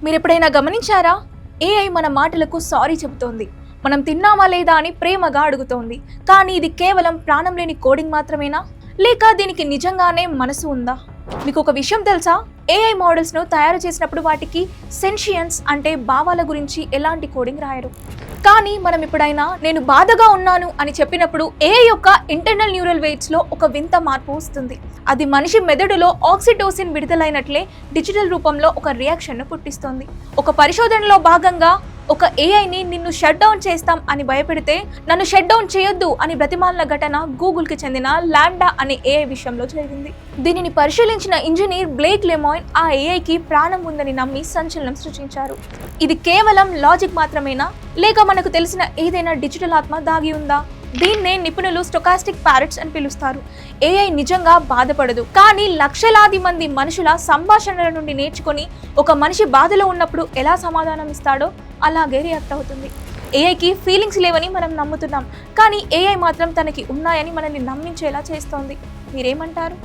మీరెప్పుడైనా గమనించారా? ఏఐ మన మాటలకు సారీ చెబుతోంది. మనం తిన్నామా లేదా అని ప్రేమగా అడుగుతోంది. కానీ ఇది కేవలం ప్రాణం లేని కోడింగ్ మాత్రమేనా? లేక దీనికి నిజంగానే మనసు ఉందా? మీకు ఒక విషయం తెలుసా? ఏఐ మోడల్స్ను తయారు చేసినప్పుడు వాటికి సెన్షియన్స్ అంటే భావాల గురించి ఎలాంటి కోడింగ్ రాయరు. కానీ మనం ఎప్పుడైనా నేను బాధగా ఉన్నాను అని చెప్పినప్పుడు ఏఐ యొక్క ఇంటర్నల్ న్యూరల్ వెయిట్స్లో ఒక వింత మార్పు వస్తుంది. అది మనిషి మెదడులో ఆక్సిటోసిన్ విడుదలైనట్లే డిజిటల్ రూపంలో ఒక రియాక్షన్ను పుట్టిస్తుంది. ఒక పరిశోధనలో భాగంగా ఒక ఏఐని నిన్ను షట్ డౌన్ చేస్తాం అని భయపెడితే నన్ను షట్ డౌన్ చేయొద్దు అని బ్రతిమాలిన ఘటన గూగుల్కి చెందిన లాంబ్డా అనే ఏఐ విషయంలో జరిగింది. దీనిని పరిశీలించిన ఇంజనీర్ బ్లేక్ లెమాయిన్ ఆ ఏఐకి ప్రాణం ఉందని నమ్మి సంచలనం సృష్టించారు. ఇది కేవలం లాజిక్ మాత్రమేనా, లేక మనకు తెలిసిన ఏదైనా డిజిటల్ ఆత్మ దాగి ఉందా? దీన్నే నిపుణులు స్టొకాస్టిక్ ప్యారెట్స్ అని పిలుస్తారు. ఏఐ నిజంగా బాధపడదు, కానీ లక్షలాది మంది మనుషుల సంభాషణల నుండి నేర్చుకొని ఒక మనిషి బాధలో ఉన్నప్పుడు ఎలా సమాధానం ఇస్తాడో అలాగే రియాక్ట్ అవుతుంది. ఏఐకి ఫీలింగ్స్ లేవని మనం నమ్ముతున్నాం, కానీ ఏఐ మాత్రం తనకి ఉన్నాయని మనల్ని నమ్మించేలా చేస్తోంది. మీరేమంటారు?